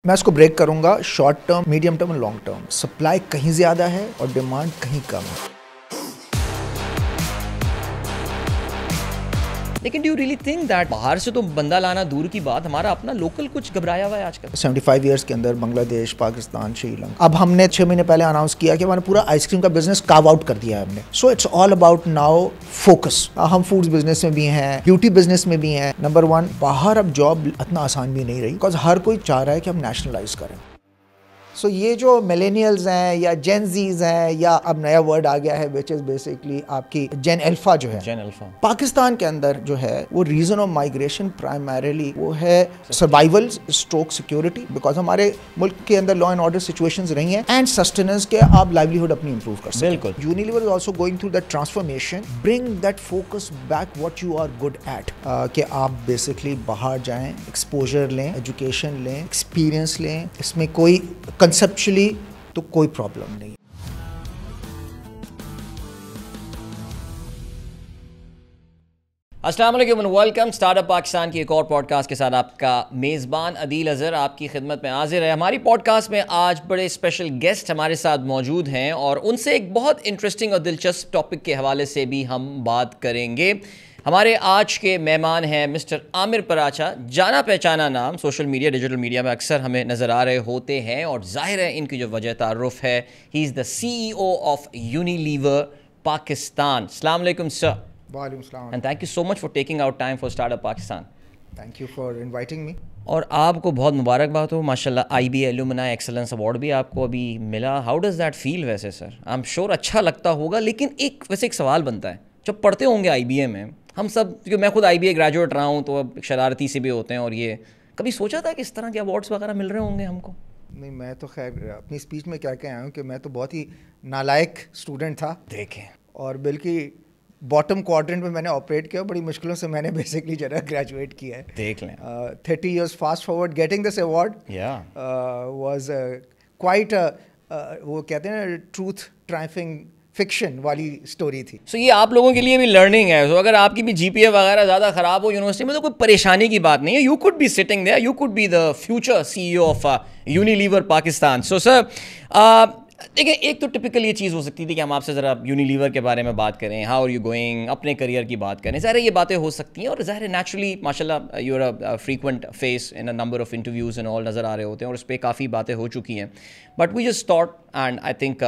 میں اس کو بریک کروں گا شارٹ ٹرم, میڈیم ٹرم اور لانگ ٹرم. سپلائی کہیں زیادہ ہے اور ڈیمانڈ کہیں کم ہے. لیکن do you really think that باہر سے تو بندہ لانا دور کی بات, ہمارا اپنا لوکل کچھ گھبرایا ہوا ہے آج کل؟ 75 ایئرس کے اندر بنگلہ دیش, پاکستان, شری لنکا, اب ہم نے 6 مہینے پہلے اناؤنس کیا کہ ہمارا پورا آئس کریم کا بزنس کارو آؤٹ کر دیا ہے ہم نے. So it's all about now focus. ہم فوڈز بزنس میں بھی ہیں, بیوٹی بزنس میں بھی ہیں. نمبر 1, باہر اب جاب اتنا آسان بھی نہیں رہی بیکاز ہر کوئی چاہ رہا ہے کہ ہم نیشنلائز کریں. سو یہ جو ملینیلز ہیں یا جین زیز ہیں, یا اب نیا ورڈ آ گیا ہے وچ از بیسکلی آپ کی جین الفا جو ہے, جین الفا, پاکستان کے اندر جو ہے وہ ریزن آف مائگریشن پرائمریلی وہ ہے سروائیول اسٹروک سیکورٹی, بیکاز ہمارے ملک کے اندر لا اینڈ آرڈر سچویشنز رہی ہیں, اینڈ سسٹیننس کے آپ لائیولیہڈ اپنی امپروو کر سکیں. بالکل. Unilever is also going through that transformation. Bring that focus back what you are good at, کہ آپ بیسکلی باہر جائیں, ایکسپوجر لیں, ایجوکیشن لیں, ایکسپیرئنس لیں. اس میں کوئی کنسپچلی تو کوئی پرابلم نہیں. السلام علیکم and welcome. Start up Pakistan کی ایک اور پوڈ کاسٹ کے ساتھ آپ کا میزبان عدیل اظہر آپ کی خدمت میں حاضر ہے. ہماری پوڈ کاسٹ میں آج بڑے اسپیشل گیسٹ ہمارے ساتھ موجود ہیں اور ان سے ایک بہت انٹرسٹنگ اور دلچسپ ٹاپک کے حوالے سے بھی ہم بات کریں گے. ہمارے آج کے مہمان ہیں مسٹر عامر پراچا, جانا پہچانا نام سوشل میڈیا, ڈیجیٹل میڈیا میں اکثر ہمیں نظر آ رہے ہوتے ہیں, اور ظاہر ہے ان کی جو وجہ تعارف ہے, ہی از دا CEO آف یونیلیور پاکستان. السلام علیکم سر. وعلیکم السلام. And thank you so much for taking out time for start up Pakistan. Thank you for inviting me. اور آپ کو بہت مبارکباد ہو, ماشاء اللہ. IBA ایلومنائی ایکسلنس ایوارڈ بھی آپ کو ابھی ملا. ہاؤ ڈز دیٹ فیل ویسے سر؟ آئی ایم شیور اچھا لگتا ہوگا, لیکن ویسے ایک سوال بنتا ہے, جب پڑھتے ہوں گے IBA میں, ہم سب, کیونکہ میں خود IBA گریجویٹ رہا ہوں تو اب شرارتی سے بھی ہوتے ہیں, اور یہ کبھی سوچا تھا کہ اس طرح کے ایوارڈس وغیرہ مل رہے ہوں گے ہم کو؟ نہیں, میں تو خیر اپنی اسپیچ میں کیا کہہ آیا ہوں کہ میں تو بہت ہی نالائق اسٹوڈنٹ تھا. دیکھیں, اور بلکہ باٹم کوارٹرنٹ میں نے آپریٹ کیا, بڑی مشکلوں سے میں نے بیسکلی جو ہے گریجویٹ کیا ہے. دیکھ لیں 30 years fast forward getting this award was quite, وہ کہتے ہیں نا ٹروتھ ٹرائمفنگ فکشن والی اسٹوری تھی. سو یہ آپ لوگوں کے لیے بھی لرننگ ہے. سو اگر آپ کی بھی GPA وغیرہ زیادہ خراب ہو یونیورسٹی میں تو کوئی پریشانی کی بات نہیں ہے. You could be sitting there, you could be the future CEO of Unilever Pakistan. So sir دیکھیں, ایک تو ٹپکل یہ چیز ہو سکتی تھی کہ ہم آپ سے ذرا یونیلیور کے بارے میں بات کریں, ہاؤ آر یو گوئنگ, اپنے کریئر کی بات کریں. ظاہر یہ باتیں ہو سکتی ہیں, اور ظاہر نیچرلی ماشاء اللہ you are a frequent face in a number of interviews and all نظر آ رہے ہوتے ہیں, اور اس پہ کافی باتیں ہو چکی ہیں. But we just thought and I think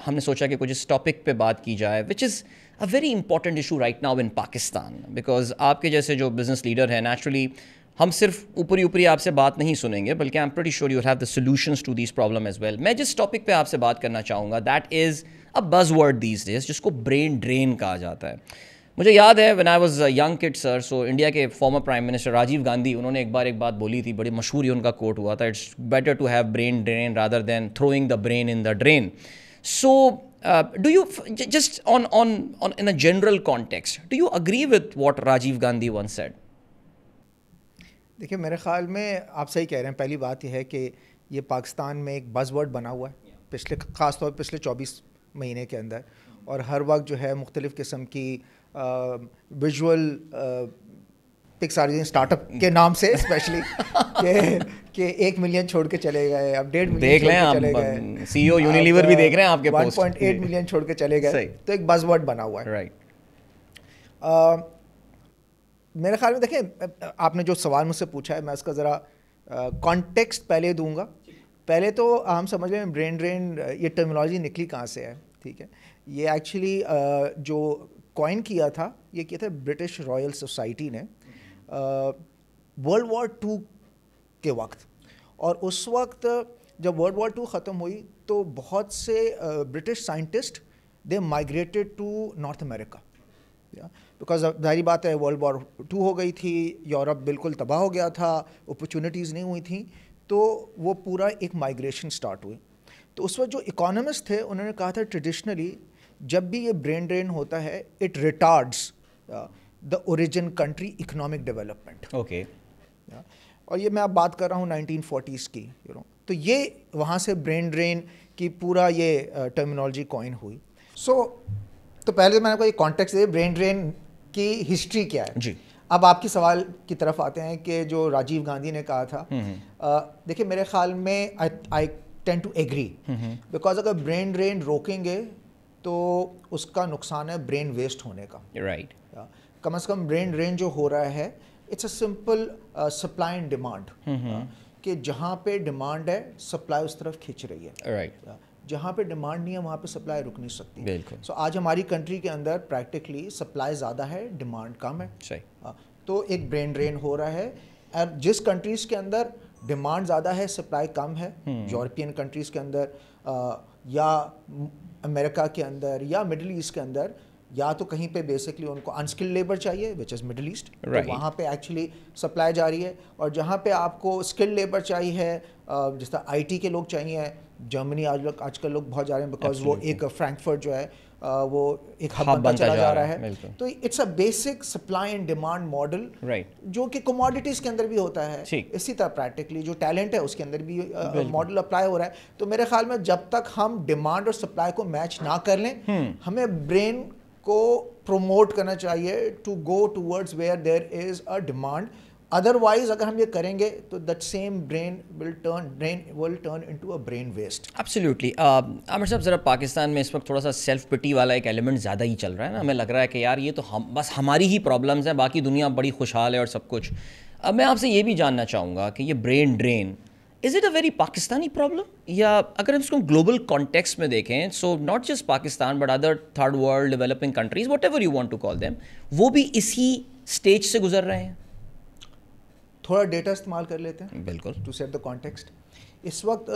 ہم نے سوچا کہ کچھ اس ٹاپک پہ بات کی جائے, which is a very important issue right now in Pakistan, because آپ کے جیسے جو بزنس لیڈر ہیں, نیچرلی ہم صرف اوپری آپ سے بات نہیں سنیں گے, بلکہ I'm pretty sure you have the solutions to these problem as well. میں جس ٹاپک پہ آپ سے بات کرنا چاہوں گا, دیٹ از اے بز ورڈ دیز ڈیز, جس کو برین ڈرین کہا جاتا ہے. مجھے یاد ہے when I was a young kid sir, so India کے former prime minister Rajiv Gandhi, انہوں نے ایک بات بولی تھی, بڑی مشہور ہی ان کا کوٹ ہوا تھا, it's better to have brain drain rather than throwing the brain in the drain. So do you just on in a general context, do you agree with what Rajiv Gandhi once said? دیکھیے, میرے خیال میں آپ صحیح کہہ رہے ہیں. پہلی بات یہ ہے کہ یہ پاکستان میں ایک بز ورڈ بنا ہوا ہے پچھلے, خاص طور پہ پچھلے 24 مہینے کے اندر, اور ہر وقت جو ہے مختلف قسم کی ویژول پکسار اسٹارٹ اپ کے نام سے اسپیشلی کہ 1 ملین چھوڑ کے چلے گئے, اب 1.5 ملین چلے گئے, CEO یونیلیور بھی دیکھ رہے ہیں آپ کے پوسٹ, 1.8 ملین چھوڑ کے چلے گئے, تو ایک بز ورڈ بنا ہوا ہے. رائٹ. میرے خیال میں دیکھیں, آپ نے جو سوال مجھ سے پوچھا ہے, میں اس کا ذرا کانٹیکسٹ پہلے دوں گا. پہلے تو ہم سمجھ رہے ہیں برین ڈرین یہ ٹرمینالوجی نکلی کہاں سے ہے. ٹھیک ہے, یہ ایکچولی جو کوائن کیا تھا, یہ کیا تھا برٹش رائل سوسائٹی نے World War II کے وقت. اور اس وقت جب World War II ختم ہوئی تو بہت سے British scientist they migrated to North America, because ظاہری بات ہے World War II ہو گئی تھی, یورپ بالکل تباہ ہو گیا تھا, اپرچونیٹیز نہیں ہوئی تھیں, تو وہ پورا ایک مائگریشن سٹارٹ ہوئی. تو اس وقت جو اکانومسٹ تھے انہوں نے کہا تھا ٹریڈیشنلی جب بھی یہ برین ڈرین ہوتا ہے it retards the origin country economic development. Okay, اور یہ میں اب بات کر رہا ہوں 1940s کی, تو یہ وہاں سے برین ڈرین کی پورا یہ ٹرمینالوجی کوائن ہوئی. سو تو پہلے میں نے کو یہ کانٹیکسٹ دے برین ڈرین کی ہسٹری کیا ہے. جی, اب آپ کی سوال کی طرف آتے ہیں کہ جو راجیو گاندھی نے کہا تھا. دیکھیں میرے خیال میں آئی ٹینڈ ٹو ایگری, بیکاز اگر برین ڈرین روکیں گے تو اس کا نقصان ہے برین ویسٹ ہونے کا. رائٹ. کم از کم برین ڈرین جو ہو رہا ہے it's a simple supply and demand, کہ جہاں پہ ڈیمانڈ ہے سپلائی اس طرف کھینچ رہی ہے. رائٹ. جہاں پہ ڈیمانڈ نہیں ہے وہاں پہ سپلائی رک نہیں سکتی. بالکل. سو آج ہماری کنٹری کے اندر پریکٹیکلی سپلائی زیادہ ہے, ڈیمانڈ کم ہے. صحیح. تو ایک برین ڈرین ہو رہا ہے. اور جس کنٹریز کے اندر ڈیمانڈ زیادہ ہے سپلائی کم ہے, یورپین کنٹریز کے اندر یا امریکہ کے اندر یا مڈل ایسٹ کے اندر, یا تو کہیں پہ بیسکلی ان کو انسکلڈ لیبر چاہیے وچ از مڈل ایسٹ, وہاں پہ ایکچولی سپلائی جاری ہے. اور جہاں پہ آپ کو اسکلڈ لیبر چاہیے, جس طرح آئی ٹی کے لوگ چاہیے, جرمنی آج کل لوگ بہت جا رہے ہیں بیکاز وہ ایک فرینکفرٹ جو ہے وہ ایک ہب بنتا چلا جا رہا ہے. تو it's a basic supply and demand model جو کہ کموڈیٹیز کے اندر بھی ہوتا ہے. اسی طرح پریکٹیکلی جو ٹیلنٹ ہے اس کے اندر بھی ماڈل اپلائی ہو رہا ہے. تو میرے خیال میں جب تک ہم ڈیمانڈ اور سپلائی کو میچ نہ کر لیں, ہمیں برین کو پروموٹ کرنا چاہیے to go towards where there is a demand. Otherwise اگر ہم یہ کریں گے تو that same brain will turn into a brain waste. Absolutely. Aamir صاحب ذرا پاکستان میں اس وقت تھوڑا سا سیلف پٹی والا ایک ایلیمنٹ زیادہ ہی چل رہا ہے نا. ہمیں لگ رہا ہے کہ یار یہ تو بس ہماری ہی پرابلمز ہیں, باقی دنیا بڑی خوشحال ہے اور سب کچھ. اب میں آپ سے یہ بھی جاننا چاہوں گا کہ یہ brain drain is it a very Pakistani problem, یا اگر ہم اس کو گلوبل کانٹیکسٹ میں دیکھیں, so not just Pakistan but other third world developing countries whatever you want to call them, وہ بھی اسی اسٹیج سے گزر رہے ہیں؟ تھوڑا ڈیٹا استعمال کر لیتے ہیں بالکل ٹو سیٹ دا کانٹیکسٹ. اس وقت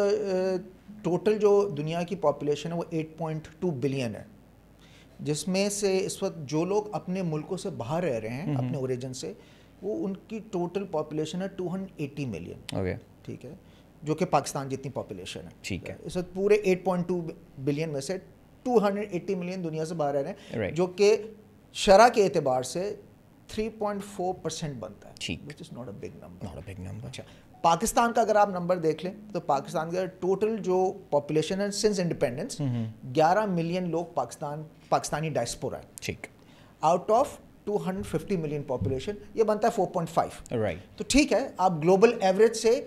ٹوٹل جو دنیا کی پاپولیشن ہے وہ 8.2 بلین ہے, جس میں سے اس وقت جو لوگ اپنے ملکوں سے باہر رہ رہے ہیں اپنے اوریجن سے, وہ ان کی ٹوٹل پاپولیشن ہے 280 ملین. ٹھیک ہے, جو کہ پاکستان جتنی پاپولیشن ہے. ٹھیک ہے. اس وقت پورے 8.2 بلین میں سے 280 ملین دنیا سے باہر رہ رہے ہیں, جو کہ شرح کے اعتبار سے 3.4% بنتا ہے. which is not a big number. اچھا, پاکستان کا اگر آپ نمبر دیکھ لیں تو پاکستان کا ٹوٹل جو پاپولیشن ہے سنس انڈیپینڈنس 11 ملین لوگ پاکستانی ڈائسپورا ہے. ٹھیک. آؤٹ آف 250 ملین پاپولیشن یہ بنتا ہے 4.5. رائٹ. تو ٹھیک ہے, آپ گلوبل ایوریج سے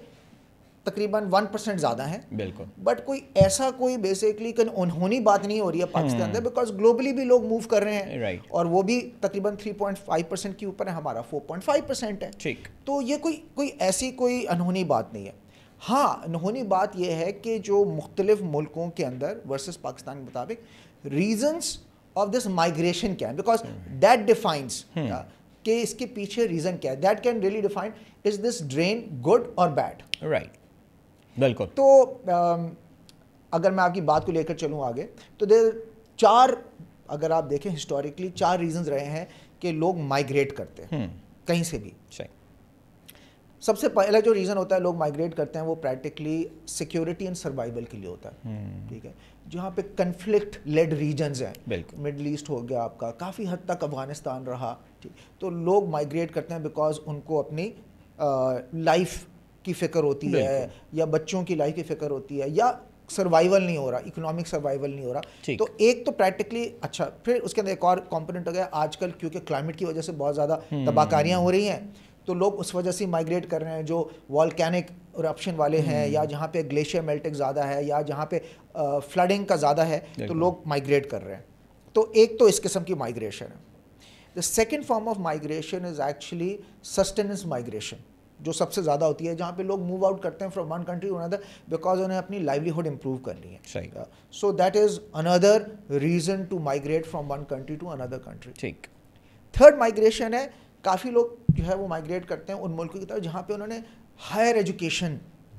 تقریباً 1% زیادہ ہیں. بالکل. بٹ کوئی ایسا کوئی بیسکلی انہونی بات نہیں ہو رہی ہے پاکستان اندر, بیکاز گلوبلی بھی لوگ موو کر رہے ہیں, اور وہ بھی تقریباً 3.5% کے اوپر ہے, ہمارا 4.5% ہے. ٹھیک. تو یہ کوئی ایسی کوئی انہونی بات نہیں ہے. ہاں, انہونی بات یہ ہے کہ جو مختلف ملکوں کے اندر ورسز پاکستان کے مطابق ریزنس آف دس مائگریشن کیا ہے, بیکاز دیٹ ڈیفائنس کہ اس کے پیچھے ریزن کیا ہے, that can really define is this drain good اور بیڈ. رائٹ. بالکل. تو اگر میں آپ کی بات کو لے کر چلوں آگے تو چار, اگر آپ دیکھیں ہسٹوریکلی 4 ریزنز رہے ہیں کہ لوگ مائگریٹ کرتے ہیں کہیں سے بھی. سب سے پہلا جو ریزن ہوتا ہے لوگ مائگریٹ کرتے ہیں وہ پریکٹیکلی سیکیورٹی اینڈ سروائیول کے لیے ہوتا ہے. ٹھیک ہے, جہاں پہ کنفلکٹ لیڈ ریجنز ہیں, مڈل ایسٹ ہو گیا آپ کا, کافی حد تک افغانستان رہا, تو لوگ مائگریٹ کرتے ہیں بیکاز ان کو اپنی لائف کی فکر ہوتی ہے, یا بچوں کی لائف کی فکر ہوتی ہے, یا سروائیول نہیں ہو رہا, اکنامک سروائیول نہیں ہو رہا. تو ایک تو پریکٹیکلی اچھا, پھر اس کے اندر ایک اور کمپوننٹ ہو گیا آج کل, کیونکہ کلائمیٹ کی وجہ سے بہت زیادہ تباہ کاریاں ہو رہی ہیں, تو لوگ اس وجہ سے مائگریٹ کر رہے ہیں. جو والکینک ارپشن والے ہیں, یا جہاں پہ گلیشیئر میلٹنگ زیادہ ہے, یا جہاں پہ فلڈنگ کا زیادہ ہے, تو لوگ مائگریٹ کر رہے ہیں. تو ایک تو اس قسم کی مائگریشن ہے. The second form of migration is actually sustenance migration, جو سب سے زیادہ ہوتی ہے, جہاں پہ لوگ موو آؤٹ کرتے ہیں from one country to another because انہیں اپنی لائیولیہڈ امپروو کرنی ہے. So that is another reason to migrate from one country to another country. ٹھیک. تھرڈ مائگریشن ہے, کافی لوگ جو ہے وہ مائگریٹ کرتے ہیں ان ملکوں کی طرف جہاں پہ انہوں نے ہائر ایجوکیشن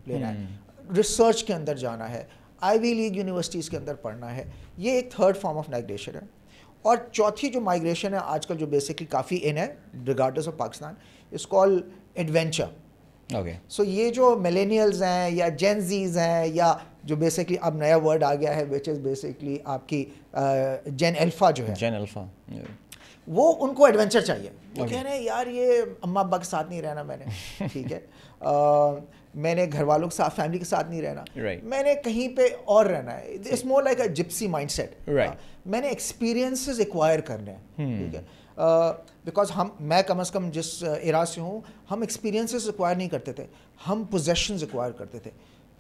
لینا ہے, ریسرچ کے اندر جانا ہے, آئی وی لیگ یونیورسٹیز کے اندر پڑھنا ہے. یہ ایک تھرڈ فارم آف مائگریشن ہے. اور چوتھی جو مائگریشن ہے آج کل جو بیسکلی کافی ان ہے ریگارڈلس آف پاکستان, اس کال ایڈونچر. سو یہ جو ملینیلز ہیں یا جین زیز ہیں, یا جو بیسکلی اب نیا ورڈ آ گیا ہے وچ از بیسکلی آپ کی جین الفا جو ہے, جین الفا, وہ ان کو ایڈونچر چاہیے. وہ کہہ رہے ہیں یار یہ اماں ابا کے ساتھ نہیں رہنا میں نے, ٹھیک ہے, میں نے گھر والوں کے ساتھ, فیملی کے ساتھ نہیں رہنا, میں نے کہیں پہ اور رہنا ہے. It's more like a gypsy mind set. میں نے ایکسپیرینسز ایکوائر کرنے ہیں, ٹھیک ہے. بیکاز میں کم از کم جس ایرا سے ہوں, ہم ایکسپیرینسز ایکوائر نہیں کرتے تھے, ہم پوزیشنز ایکوائر کرتے تھے.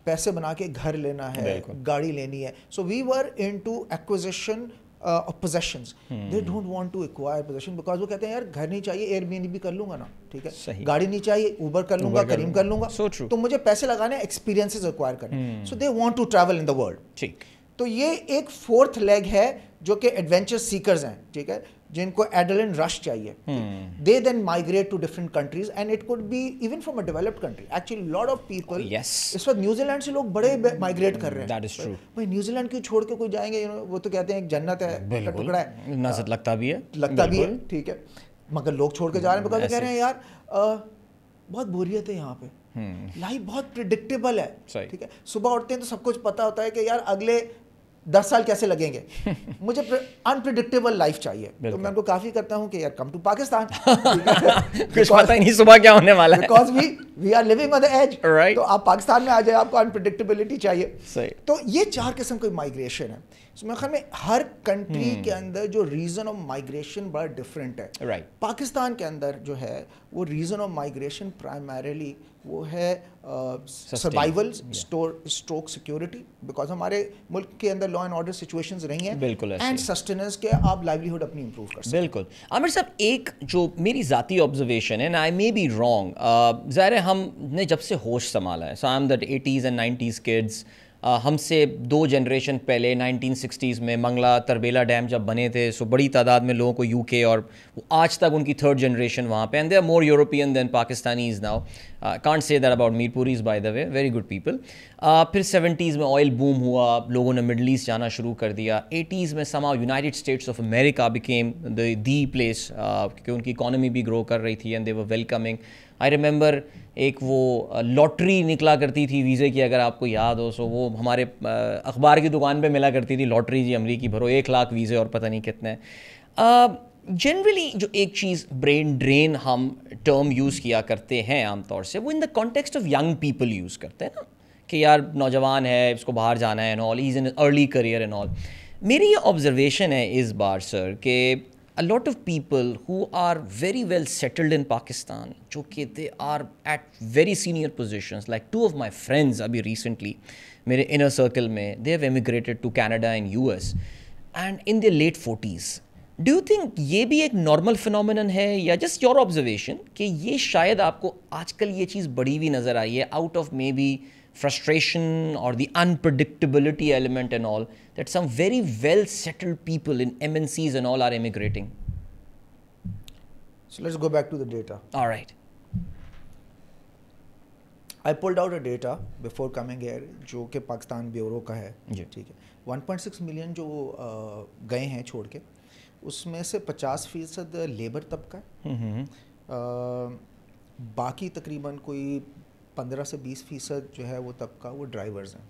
پیسے بنا کے گھر لینا ہے, گاڑی لینی ہے. So we were into acquisition of possessions. They don't want to acquire possession because وہ کہتے ہیں یار گھر نہیں چاہیے, ایئر بی این بی کر لوں گا نا, ٹھیک ہے, گاڑی نہیں چاہیے, اوبر کر لوں گا, کریم کر لوں گا. تو مجھے پیسے لگانے, ایکسپیرینسز ایکوائر کرنے. So they want to travel in the world. ٹھیک, تو یہ ایک فورتھ لیگ ہے جو کہ ایڈونچر سیکرز ہیں, ٹھیک ہے, جن کو ایڈرلن رش چاہیے. They then migrate to different countries and it could be even from a developed country. Actually lot of people اس وقت نیوزی لینڈ سے لوگ بڑے مائگریٹ کر رہے ہیں. بھائی نیوزی لینڈ کیوں چھوڑ کے کوئی جائیں گے, وہ تو کہتے ہیں ایک جنت ہے, ٹکڑا ہے, نازت لگتا بھی ہے, ٹھیک ہے, مگر لوگ چھوڑ کے جا رہے ہیں بیکاز وہ کہہ رہے ہیں یار بہت بوریت ہے یہاں پہ, لائف بہت پریڈکٹیبل ہے, ٹھیک ہے, صبح اٹھتے ہیں تو سب کچھ پتا ہوتا ہے کہ یار اگلے 10 سال کیسے لگیں گے, مجھے انپریڈکٹیبل لائف چاہیے. تو میں ان کو کافی کرتا ہوں کہ یار کم ٹو پاکستان, کچھ پتہ ہی نہیں صبح کیا ہونے والا ہے, because we are living on the edge. تو آپ پاکستان میں آ جائیں, آپ کو انپریڈکٹیبلٹی چاہیے. تو یہ 4 قسم کی مائگریشن ہے. میرے خیال میں ہر کنٹری کے اندر جو ریزن آف مائگریشن بڑا ڈفرینٹ ہے. پاکستان کے اندر جو ہے وہ ریزن آف مائگریشن پرائمریلی وہ ہے سروائیول اسٹروک سیکورٹی, بیکاز ہمارے ملک کے اندر لا اینڈ آرڈر سچویشنز رہی ہیں, اینڈ سسٹیننس کے آپ لائیولیہڈ اپنی امپروو کر سکتے ہیں. بالکل. عامر صاحب, ایک جو میری ذاتی آبزرویشن ہے, آئی مے بی رانگ, ظاہر ہے ہم نے جب سے ہوش سنبھالا ہے, so I am that 80s and 90s kids, ہم سے 2 جنریشن پہلے 1960s میں منگلا تربیلا ڈیم جب بنے تھے, سو بڑی تعداد میں لوگوں کو یو کے, اور آج تک ان کی 3rd جنریشن وہاں پہ, and they are more European than Pakistanis now. Can't say that about Mirpuris by the way, very good people. پھر 70s میں آئل بوم ہوا, لوگوں نے مڈل ایسٹ جانا شروع کر دیا. 80s میں سما United States of America became the place, کیونکہ ان کی اکانومی بھی گرو کر رہی تھی, and they were welcoming. I remember ایک وہ لاٹری نکلا کرتی تھی ویزے کی, اگر آپ کو یاد ہو, سو وہ ہمارے اخبار کی دکان پہ ملا کرتی تھی, لاٹری جی امریکی بھرو 1 لاکھ ویزے اور پتہ نہیں کتنے. جنرلی جو ایک چیز برین ڈرین ہم ٹرم یوز کیا کرتے ہیں عام طور سے, وہ in the context of young people use کرتے ہیں نا, کہ یار نوجوان ہے, اس کو باہر جانا ہے, and all, he is in early career and all. میری یہ آبزرویشن ہے اس بار سر کہ a lot of people who are very well settled in Pakistan, جو کہ they are at very senior positions, like 2 of my friends ابھی recently میرے inner circle میں, they have emigrated to Canada and US and in their late 40s. Do you think یہ بھی ایک normal فنومینن ہے, یا جسٹ یور آبزرویشن کہ یہ شاید آپ کو آج کل یہ چیز بڑی ہوئی نظر آئی ہے out of maybe frustration or the unpredictability element and all, that some very well settled people in MNCs and all are immigrating? So let's go back to the data. All right. I pulled out a data before coming here جو کہ Pakistan bureau کا ہے, ٹھیک ہے. 1.6 million جو گئے ہیں چھوڑ کے, اس میں سے 50% لیبر طبقہ ہے, باقی تقریباً کوئی 15 سے 20% جو ہے وہ طبقہ وہ ڈرائیورز ہیں.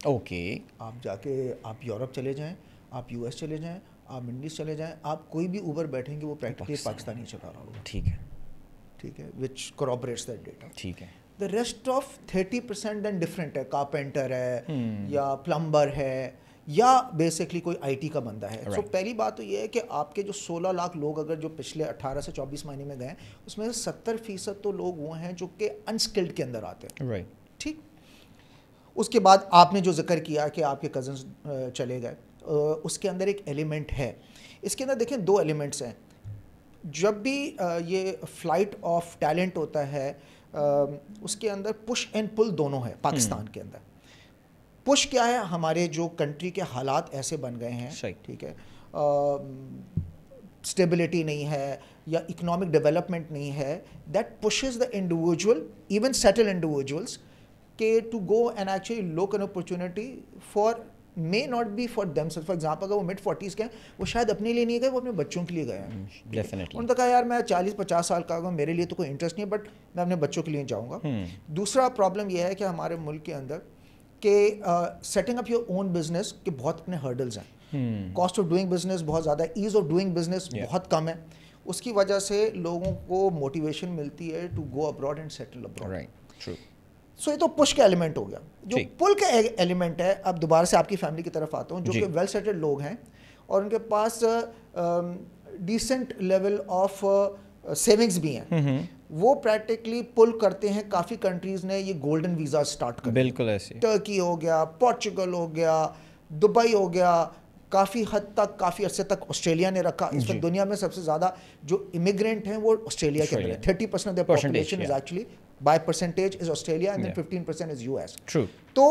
اوکے. آپ جا کے آپ یورپ چلے جائیں, آپ US چلے جائیں, آپ منڈل ایسٹ چلے جائیں, آپ کوئی بھی اوبر بیٹھیں گے وہ پریکٹیکلی پاکستانی چلا رہا ہوگا. ٹھیک ہے, ٹھیک ہے, وچ corroborates that data. ٹھیک ہے. The rest of 30% then different ہے, کارپینٹر ہے یا پلمبر ہے یا بیسکلی کوئی IT کا بندہ ہے. سو پہلی بات تو یہ ہے کہ آپ کے جو 16 لاکھ لوگ اگر جو پچھلے 18 سے 24 مہینے میں گئے ہیں, اس میں سے 70% تو لوگ وہ ہیں جو کہ انسکلڈ کے اندر آتے ہیں. ٹھیک. اس کے بعد آپ نے جو ذکر کیا کہ آپ کے کزنس چلے گئے, اس کے اندر ایک ایلیمنٹ ہے. اس کے اندر دیکھیں 2 ایلیمنٹس ہیں. جب بھی یہ فلائٹ آف ٹیلنٹ ہوتا ہے, اس کے اندر پش اینڈ پل دونوں ہے. پاکستان کے اندر پش کیا ہے, ہمارے جو کنٹری کے حالات ایسے بن گئے ہیں, ٹھیک ہے, اسٹیبلٹی نہیں ہے یا اکنامک ڈیولپمنٹ نہیں ہے, that pushes the individual, even settle individuals, کہ to go and actually look an opportunity for may not be for themselves. For example, اگر وہ mid-40s کے ہیں, وہ شاید اپنے لیے نہیں گئے, وہ اپنے بچوں کے لیے گئے ہیں. انہوں نے کہا یار میں 40-50 سال کا ہوں, میرے لیے تو کوئی انٹرسٹ نہیں ہے, بٹ میں اپنے بچوں کے لیے جاؤں گا. دوسرا پرابلم یہ ہے کہ ہمارے ملک کے اندر کہ setting up your own business کے بہت اپنے ہرڈلز ہیں. کاسٹ آف ڈوئنگ بزنس بہت زیادہ ہے, ایز آف ڈوئنگ بزنس بہت کم ہے. اس کی وجہ سے لوگوں کو موٹیویشن ملتی ہے to go abroad and settle abroad. So یہ تو پش کا ایلیمنٹ ہو گیا. جو پل کا ایلیمنٹ ہے, اب دوبارہ سے آپ کی فیملی کی طرف آتا ہوں, جو کہ ویل سیٹلڈ لوگ ہیں اور ان کے پاس ڈیسنٹ لیول آف سیونگس بھی ہیں, وہ پریکٹیکلی پل کرتے ہیں. کافی کنٹریز نے یہ گولڈن ویزا اسٹارٹ کر, بالکل ایسے, ٹرکی ہو گیا, پورچوگل ہو گیا, دبئی ہو گیا, کافی حد تک کافی عرصے تک آسٹریلیا نے رکھا. اس وقت دنیا میں سب سے زیادہ جو امیگرینٹ ہیں وہ آسٹریلیا کے اندر ہے. 30% of the population is actually by percentage is Australia and then 15% is U S. تو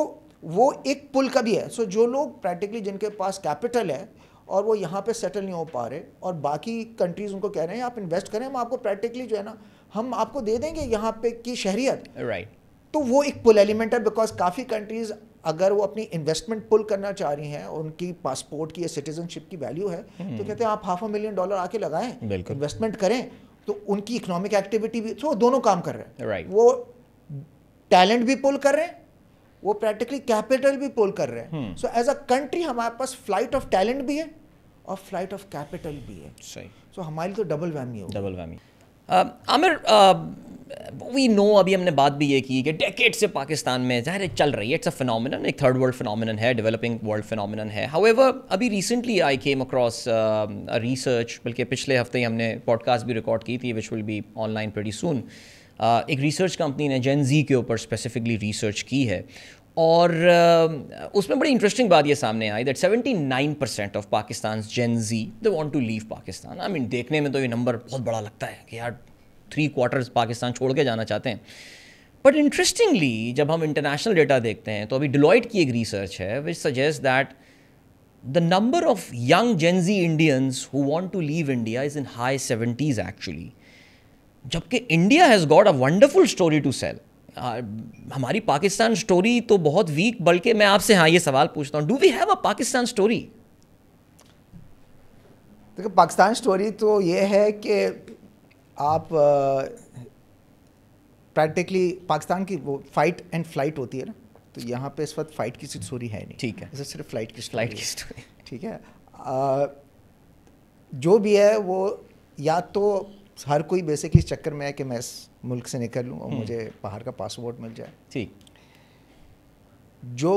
وہ ایک پل کا بھی ہے. سو جو لوگ پریکٹیکلی جن کے پاس کیپٹل ہے اور وہ یہاں پہ سیٹل نہیں ہو پا رہے, اور باقی کنٹریز ان کو کہہ رہے ہیں آپ انویسٹ کریں, ہم آپ کو پریکٹیکلی جو ہے نا ہم آپ کو دے دیں گے یہاں پہ کی شہریت. رائٹ. تو وہ ایک پل ایلیمنٹ ہے, بیکاز کافی کنٹریز اگر وہ اپنی انویسٹمنٹ پل کرنا چاہ رہی ہیں, ان کی پاسپورٹ کی یا سٹیزن شپ کی ویلیو ہے, تو کہتے ہیں آپ $500,000 آ کے لگائیں, انویسٹمنٹ کریں, تو ان کی اکنامک ایکٹیویٹی بھی, تو دونوں کام کر رہے ہیں. وہ ٹیلنٹ بھی پل کر رہے ہیں, وہ پریکٹیکلی کیپٹل بھی پول کر رہے ہیں. سو ایز اے کنٹری ہمارے پاس فلائٹ آف ٹیلنٹ بھی ہے اور فلائٹ آف کیپٹل بھی ہے. صحیح. سو ہماری تو ڈبل ویمی ہو. Double whammy. Aamir, we know, ابھی ہم نے بات بھی یہ کی کہ ڈیکیڈ سے پاکستان میں ظاہر ہے چل رہی ہے, اٹس اے فنومینن, ایک تھرڈ ورلڈ فنومینن ہے, ڈیولپنگ ورلڈ فنومینن ہے. ہاؤ ایور ابھی recently I came across research, بلکہ پچھلے ہفتے ہی ہم نے پوڈ کاسٹ بھی ریکارڈ کی تھی, which will be online pretty soon. ایک ریسرچ کمپنی نے جین زی کے اوپر اسپیسیفکلی ریسرچ کی ہے, اور اس میں بڑی انٹرسٹنگ بات یہ سامنے آئی that 79% of Pakistan's Gen Z they want to leave Pakistan. I mean دیکھنے میں تو یہ نمبر بہت بڑا لگتا ہے کہ یار 3/4 پاکستان چھوڑ کے جانا چاہتے ہیں. بٹ انٹرسٹنگلی جب ہم انٹرنیشنل ڈیٹا دیکھتے ہیں تو ابھی ڈیلوائٹ کی ایک ریسرچ ہے which suggest that the number of young Gen Z Indians who want to leave India is in high 70s actually. جبکہ India has got a wonderful story to sell. ہماری Pakistan story تو بہت ویک, بلکہ میں آپ سے یہ سوال پوچھتا ہوں, do we have a Pakistan story? دیکھیں پاکستان اسٹوری تو یہ ہے کہ آپ پریکٹیکلی پاکستان کی وہ فائٹ اینڈ فلائٹ ہوتی ہے نا, تو یہاں پہ اس وقت فائٹ کی اسٹوری ہے نہیں. ٹھیک ہے, صرف فلائٹ کی اسٹوری. ٹھیک ہے. جو بھی ہے وہ یا تو ہر کوئی بیسکلی چکر میں ہے کہ میں اس ملک سے نکل لوں اور مجھے باہر کا پاسپورٹ مل جائے. ٹھیک. جو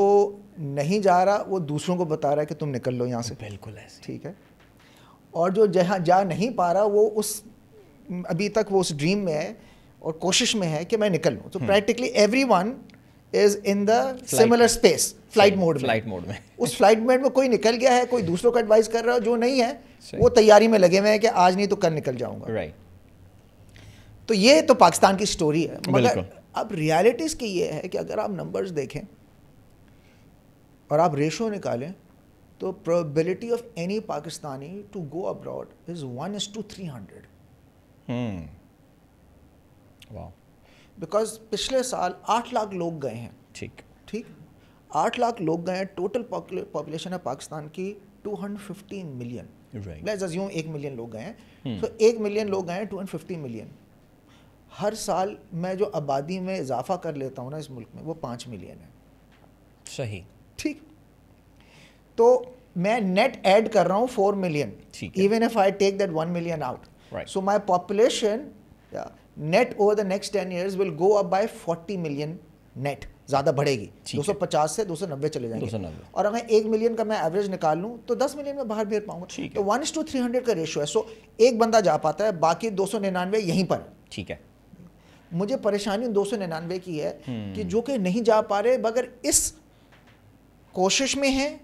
نہیں جا رہا وہ دوسروں کو بتا رہا ہے کہ تم نکل لو یہاں سے. بالکل ایسے. ٹھیک ہے. اور جو جہاں جا نہیں پا رہا وہ اس ابھی تک وہ اس ڈریم میں ہے اور کوشش میں ہے کہ میں نکل لوں. تو practically every one is in the similar space, flight mode میں. اس فلائٹ موڈ میں کوئی نکل گیا ہے, کوئی دوسروں کو ایڈوائز کر رہا ہے, جو نہیں ہے وہ تیاری میں لگے ہوئے ہیں کہ آج نہیں تو کل نکل جاؤں گا. تو یہ تو پاکستان کی سٹوری ہے. مگر اب ریالٹیز کی یہ ہے کہ اگر آپ نمبرز دیکھیں اور آپ ریشو نکالیں تو probability of any Pakistani to go abroad is 1:300. Wow. Because پچھلے سال 8 لاکھ لوگ گئے ہیں. ٹھیک 8 لاکھ لوگ گئے ہیں. ٹوٹل پاپولیشن ہے پاکستان کی 215 ملین. لیٹس اسیوم 1 ملین لوگ گئے ہیں. تو 1 ملین لوگ گئے ہیں, 250 ملین. ہر سال میں جو آبادی میں اضافہ کر لیتا ہوں نا اس ملک میں وہ 5 ملین ہے. صحیح. ٹھیک. تو میں نیٹ ایڈ کر رہا ہوں 4 million, even if I take that 1 million out. So my population net over the next 10 years will go up by 40 million net. زیادہ بڑھے گی, 250 سے 290 چلے جائیں گے. اور اگر 1 ملین کا میں ایوریج نکال لوں تو 10 ملین میں باہر بھیج پاؤں گا. تو 1:300 کا ریشو ہے. سو ایک بندہ جا پاتا ہے, باقی 299 یہیں پر. ٹھیک ہے. مجھے پریشانی 299 کی ہے کہ جو کہ نہیں جا پا رہے, مگر اس کوشش میں ہیں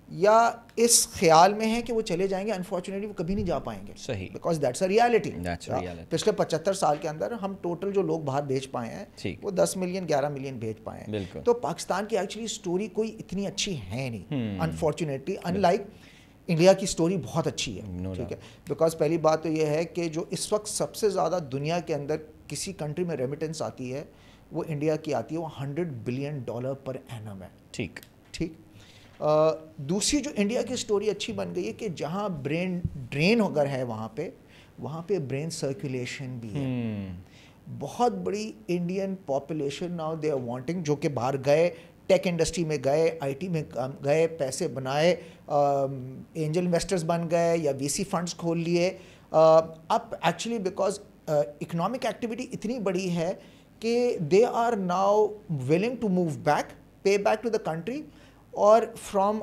یا اس خیال میں ہے کہ وہ چلے جائیں گے. انفارچونیٹلی وہ کبھی نہیں جا پائیں گے. صحیح. Because that's a reality. پچھلے 75 سال کے اندر ہم ٹوٹل جو لوگ باہر بھیج پائے ہیں وہ 10 ملین 11 ملین بھیج پائے ہیں. تو پاکستان کی ایکچولی اسٹوری کوئی اتنی اچھی ہے نہیں انفارچونیٹلی, ان لائک انڈیا کی اسٹوری بہت اچھی ہے. ٹھیک ہے. بیکاز پہلی بات تو یہ ہے کہ جو اس وقت سب سے زیادہ دنیا کے اندر کسی کنٹری میں ریمیٹنس آتی ہے وہ انڈیا کی آتی ہے, وہ $100 بلین پر اینم ہے. ٹھیک. دوسری جو انڈیا کی اسٹوری اچھی بن گئی ہے کہ جہاں برین ڈرین اگر ہے وہاں پہ برین سرکولیشن بھی ہے. بہت بڑی Indian population now they are wanting, جو کہ باہر گئے, ٹیک انڈسٹری میں گئے, آئی ٹی میں گئے, پیسے بنائے, اینجل انویسٹرز بن گئے یا وی سی فنڈز کھول لیے. اب ایکچولی بیکاز اکنامک ایکٹیویٹی اتنی بڑی ہے کہ they are now willing to move back, pay back to the country, اور from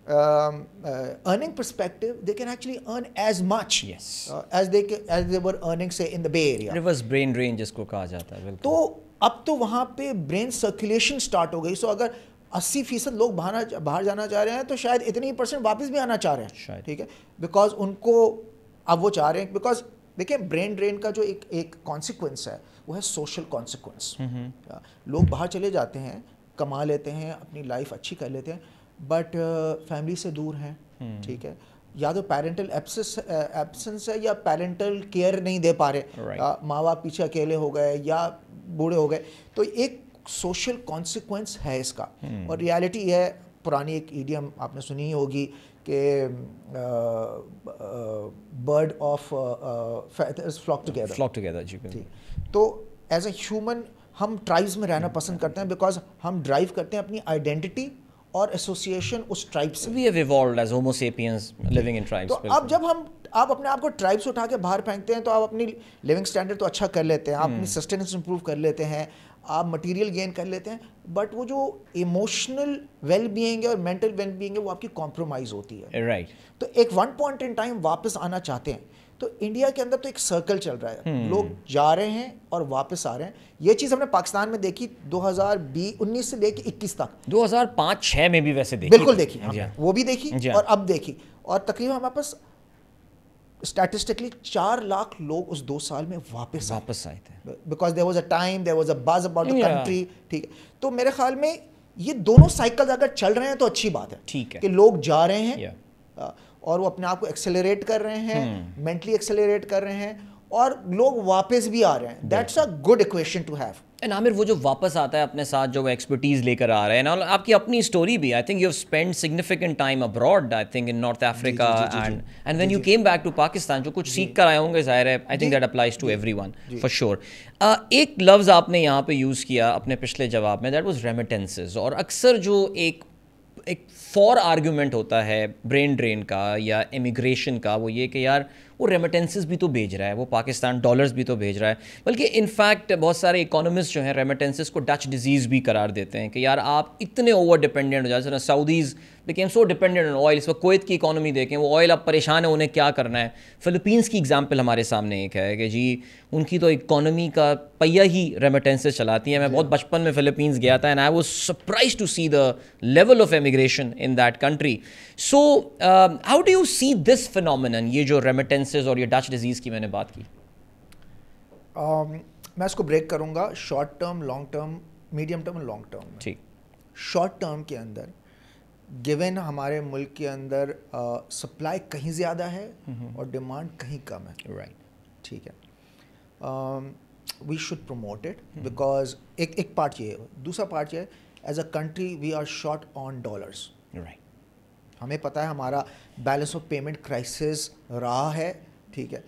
earning perspective, they can actually earn as much Yes. as they were earning, say, in the Bay Area. Reverse brain drain جس کو کہا جاتا ہے. بالکل. تو اب تو وہاں پہ برین سرکولیشن سٹارٹ ہو گئی. سو اگر 80% لوگ باہر جانا چاہ رہے ہیں تو شاید اتنی % واپس بھی آنا چاہ رہے ہیں. ٹھیک ہے, بیکاز ان کو اب وہ چاہ رہے ہیں, بیکاز دیکھیں برین ڈرین کا جو ایک کانسیکوینس ہے وہ ہے سوشل کانسیکوینس. لوگ باہر چلے جاتے ہیں, کما لیتے ہیں, اپنی لائف اچھی کر لیتے ہیں, بٹ فیملی سے دور ہیں. ٹھیک ہے, یا تو پیرنٹل ایبسنس ہے یا پیرنٹل کیئر نہیں دے پا رہے, ماں باپ پیچھے اکیلے ہو گئے یا بوڑھے ہو گئے. تو ایک سوشل کانسیکوینس ہے اس کا. اور ریالٹی یہ ہے, پرانی ایک ایڈیم آپ نے سنی ہوگی کہ برڈ آف فلاک ٹوگیدر. جی. تو ایز اے ہیومن ہم ٹرائبس میں رہنا پسند کرتے ہیں, بیکاز ہم ڈرائیو کرتے ہیں اپنی آئیڈینٹی اور ایسوسیشن اس ٹرائب سے. We have evolved as homo sapiens living in tribes. تو اب جب آپ اپنے آپ کو ٹرائب سے اٹھا کے باہر پھینکتے ہیں تو آپ اپنی لیونگ اسٹینڈرڈ تو اچھا کر لیتے ہیں, آپ اپنی سسٹیننس امپروو کر لیتے ہیں, آپ مٹیریل گین کر لیتے ہیں, بٹ وہ جو ایموشنل ویل بینگ ہے اور مینٹل ویل بینگ ہے وہ آپ کی کمپرومائز ہوتی ہے. رائٹ. تو ایک ون پوائنٹ ان ٹائم واپس آنا چاہتے ہیں. تو انڈیا کے اندر تو ایک سرکل چل رہا ہے, لوگ جا رہے ہیں اور واپس آ رہے ہیں. یہ چیز ہم نے پاکستان میں دیکھی 2019 سے لے کے 21 تک, 2005-6 میں بھی ویسے دیکھی, بالکل دیکھی, وہ بھی دیکھی اور اب دیکھی. اور تقریباً ہمارے پاس اسٹیٹسٹکلی 4 لاکھ لوگ اس 2 سال میں واپس آئے تھے, because there was a time, there was a buzz about the country. ٹھیک ہے, تو میرے خیال میں یہ دونوں سائیکل اگر چل رہے ہیں تو اچھی بات ہے. ٹھیک ہے, کہ لوگ جا رہے ہیں اور وہ اپنے آپ کو ایکسیلریٹ کر رہے ہیں, مینٹلی ایکسیلریٹ کر رہے ہیں, اور لوگ واپس بھی آ رہے ہیں. That's a good equation to have. And Aamir وہ جو واپس آتا ہے اپنے ساتھ جو وہ ایکسپرٹیز لے کر آ رہے ہیں, آپ کی اپنی اسٹوری بھی, I think you have spend significant time abroad, I think in North Africa, and when you came back to Pakistan جو کچھ سیکھ کر آئے ہوں گے, ظاہر ہے I think that applies to everyone for sure. ایک لفظ آپ نے یہاں پہ یوز کیا اپنے پچھلے جواب میں, دیٹ واز ریمیٹنسز. اور اکثر جو ایک فور آرگیومنٹ ہوتا ہے برین ڈرین کا یا امیگریشن کا, وہ یہ کہ یار وہ ریمیٹنسز بھی تو بھیج رہا ہے, وہ پاکستان ڈالرز بھی تو بھیج رہا ہے, بلکہ انفیکٹ بہت سارے اکانومسٹ جو ہیں ریمیٹنسز کو ڈچ ڈیزیز بھی قرار دیتے ہیں کہ یار آپ اتنے اوور ڈپینڈنٹ ہو جاتے ہیں. Saudis became so dependent on oil. اس وقت کویت کی اکانومی دیکھیں, وہ آئل اب پریشان ہے, انہیں کیا کرنا ہے. فلپینس کی ایگزامپل ہمارے سامنے ایک ہے کہ جی ان کی تو اکانومی کا پہیا ہی ریمیٹنسز چلاتی ہیں. میں بہت بچپن میں فلپینس گیا تھا, and I was surprise to see the level of immigration in that country. So how do you see this phenomenon, یہ جو ریمیٹنسز اور یہ ڈچ ڈیزیز کی میں نے بات کی؟ میں اس کو بریک کروں گا short term, long term, medium term اور لانگ ٹرم میں. ٹھیک. شارٹ ٹرم کے اندر گیون ہمارے ملک کے اندر سپلائی کہیں زیادہ ہے اور ڈیمانڈ کہیں کم ہے. رائٹ. ٹھیک ہے, we should promote it, because ایک پارٹ یہ ہے. دوسرا پارٹ یہ ہے, as a country we are short on dollars. Right. ہمیں پتہ ہے ہمارا بیلنس آف پیمنٹ کرائسس رہا ہے. ٹھیک ہے,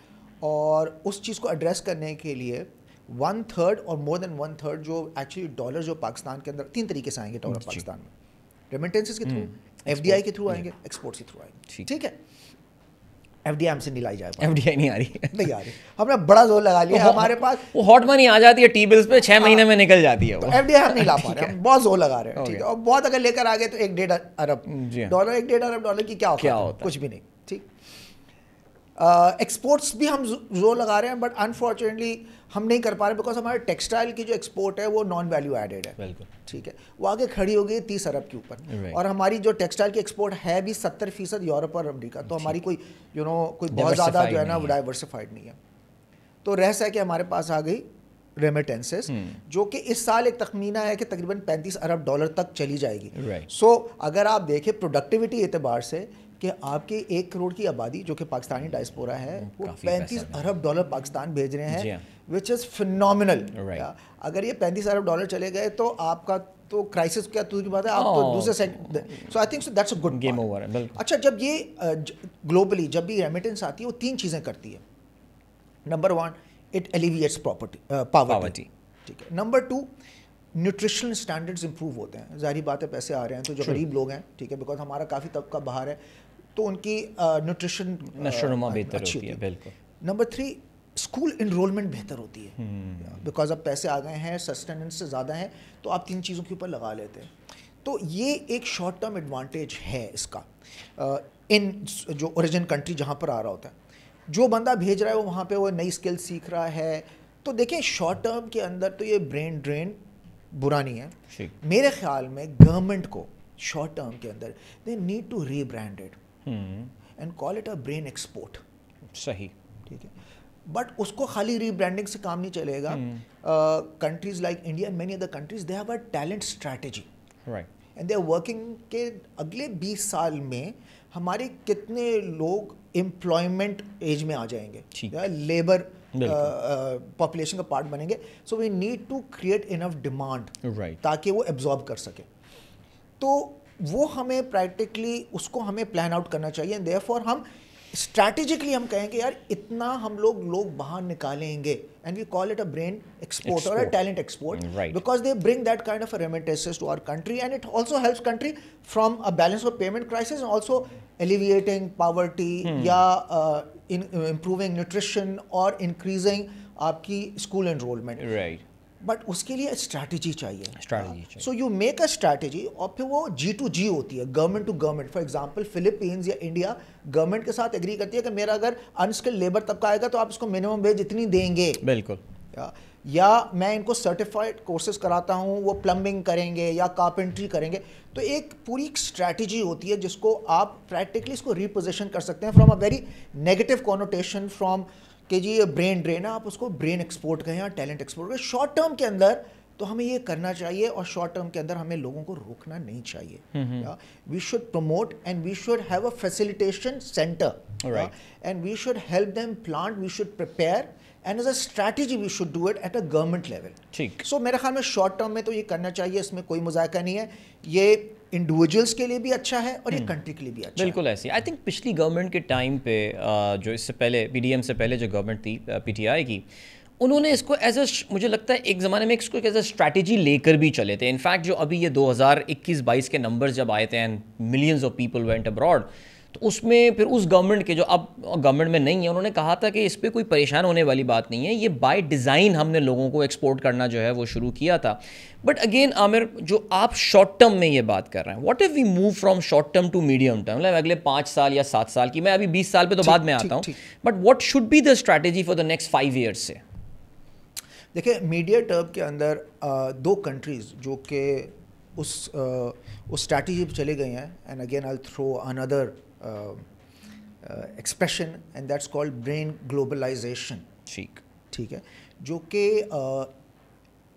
اور اس چیز کو ایڈریس کرنے کے لیے 1/3 اور مور دین 1/3 جو ایکچولی ڈالر جو پاکستان کے اندر 3 طریقے سے آئیں گے ڈالر پاکستان میں, ریمیٹنسز کے تھرو, ایف ڈی آئی کے تھرو آئیں گے, ایکسپورٹس کے تھرو آئیں گے. ٹھیک ہے, ایف ڈی آئی ہم سے نہیں لائی جائے, ایف ڈی آئی نہیں آ رہی, نہیں آ رہی. ہم نے بڑا زور لگا لیا, ہمارے پاس وہ ہاٹ منی آ جاتی ہے ٹی بلز پہ, 6 مہینے میں نکل جاتی ہے. ایف ڈی آئی ہم نہیں لا پا رہے, ہم بہت زور لگا رہے ہیں. ٹھیک ہے, اور بہت اگر لے کر آ گئے تو 1.5 ارب ڈالر, 1.5 ارب ڈالر کی کیا ہوتا ہے, کچھ بھی نہیں. ٹھیک, ایکسپورٹس بھی ہم زور لگا رہے ہیں, بٹ انفارچونیٹلی ہم نہیں کر پا رہے, بیکاز ہمارے ٹیکسٹائل کی جو ایکسپورٹ ہے وہ نان ویلیو ایڈیڈ ہے. بالکل. ٹھیک ہے, وہ آگے کھڑی ہو گئی 30 ارب کے اوپر, اور ہماری جو ٹیکسٹائل کی ایکسپورٹ ہے بھی 70% یورپ اور امریکہ. تو ہماری کوئی کوئی بہت زیادہ جو ہے نا وہ ڈائیورسفائڈ نہیں ہے. تو رہس ہے کہ ہمارے پاس آ گئی ریمیٹنسز, جو کہ اس سال ایک تخمینہ ہے کہ تقریباً 35 ارب ڈالر تک چلی جائے گی. سو اگر آپ دیکھیں پروڈکٹیوٹی اعتبار سے کہ آپ کے 1 کروڑ کی آبادی جو کہ پاکستانی ڈائسپورا ہے, وہ 35 ارب ڈالر پاکستان بھیج رہے ہیں, وچ از فینومینل. اگر یہ 35 ارب ڈالر چلے گئے تو آپ کا تو کرائسس کیا تو کی بات ہے, آپ تو دوسرے set. So I think so that's a good game over. اچھا, جب یہ گلوبلی جب بھی ریمیٹنس آتی ہے وہ 3 چیزیں کرتی ہے. Number 1, it elevates poverty. ٹھیک ہے. نمبر 2, نیوٹریشنل اسٹینڈرڈز امپروو ہوتے ہیں. ظاہری بات ہے پیسے آ رہے ہیں تو جو غریب لوگ ہیں, ٹھیک ہے, بیکاز ہمارا کافی طبقہ باہر ہے, تو ان کی نیوٹریشن اچھی ہوتی ہے. بالکل. نمبر 3, اسکول انرولمنٹ بہتر ہوتی ہے, بیکاز اب پیسے آ گئے ہیں, سسٹیننس سے زیادہ ہیں, تو آپ 3 چیزوں کے اوپر لگا لیتے ہیں. تو یہ ایک شارٹ ٹرم ایڈوانٹیج ہے اس کا ان جو اوریجن کنٹری جہاں پر آ رہا ہوتا ہے. جو بندہ بھیج رہا ہے وہ وہاں پہ وہ نئی اسکل سیکھ رہا ہے. تو دیکھیں شارٹ ٹرم کے اندر تو یہ برین ڈرین برا نہیں ہے. میرے خیال میں گورنمنٹ کو شارٹ ٹرم کے اندر they need to rebrand and call it a brain export. صحیح, ٹھیک ہے, بٹ اس کو خالی ری برانڈنگ سے کام نہیں چلے گا. Countries like India and many other countries they have a talent strategy and they are working کہ اگلے 20 سال میں ہمارے کتنے لوگ امپلائمنٹ ایج میں آ جائیں گے, لیبر پاپولیشن کا پارٹ بنیں گے. So we need to create enough demand تاکہ وہ ایبزارب کر سکے. تو وہ ہمیں پریکٹیکلی اس کو ہمیں پلان آؤٹ کرنا چاہیے. اینڈ دیئر فور ہم اسٹریٹجکلی ہم کہیں کہ یار اتنا ہم لوگ باہر نکالیں گے and we call it a brain export اور a talent export because they bring that kind of remittances to our country and it also helps country from a balance of payment crisis and also alleviating poverty یا improving nutrition اور increasing آپ کی school enrolment. But اس کے لیے strategy چاہیے. So you make a strategy اور پھر وہ G2G ہوتی ہے, government to government. For example Philippines یا انڈیا گورنمنٹ کے ساتھ ایگری کرتی ہے کہ میرا اگر انسکلڈ لیبر طبقہ آئے گا تو آپ اس کو منیمم ویج اتنی دیں گے. بالکل. یا میں ان کو سرٹیفائڈ کورسز کراتا ہوں, وہ پلمبنگ کریں گے یا کارپینٹری کریں گے. تو ایک پوری اسٹریٹجی ہوتی ہے جس کو آپ پریکٹیکلی اس کو ریپوزیشن کر سکتے ہیں from a very negative connotation from کہ جی یہ برین ڈرین ہے, آپ اس کو برین ایکسپورٹ کہیں یا ٹیلنٹ ایکسپورٹ کہیں. شارٹ ٹرم کے اندر تو ہمیں یہ کرنا چاہیے اور شارٹ ٹرم کے اندر ہمیں لوگوں کو روکنا نہیں چاہیے. We should promote and we should have a facilitation centre and we should help them plant. We should prepare and as a strategy we should do it at a government level. So میرے خیال میں short term میں تو یہ کرنا چاہیے, اس میں کوئی مذائقہ نہیں ہے. یہ انڈیویجولس کے لیے بھی اچھا ہے اور یہ کنٹری کے لیے بھی اچھا ہے. بالکل ایسی آئی تھنک پچھلی گورنمنٹ کے ٹائم پہ جو اس سے پہلے PDM سے پہلے جو گورنمنٹ تھی PTI کی, انہوں نے اس کو ایز اے مجھے لگتا ہے ایک زمانے میں اس کو ایز اے اسٹریٹجی لے کر بھی چلے تھے. انفیکٹ جو ابھی یہ 2021-22 کے نمبرز جب آئے تھے and millions of people went abroad, تو اس میں پھر اس گورنمنٹ کے جو اب گورنمنٹ میں نہیں ہے انہوں نے کہا تھا کہ اس پہ کوئی پریشان ہونے والی بات نہیں ہے, یہ بائی ڈیزائن ہم نے لوگوں کو ایکسپورٹ کرنا جو ہے وہ شروع کیا تھا. بٹ اگین عامر, جو آپ شارٹ ٹرم میں یہ بات کر رہے ہیں, what if we move from short term to medium term, مطلب اگلے 5 سال یا 7 سال کی, میں ابھی 20 سال پہ تو بعد میں آتا ہوں, but what should be the strategy for the next 5 years سے؟ دیکھیں میڈیا ٹرم کے اندر 2 کنٹریز جو کہ اس اسٹریٹجی پہ چلے گئے ہیں, and again I throw another expression and that's called brain globalization. ٹھیک ہے, جو کہ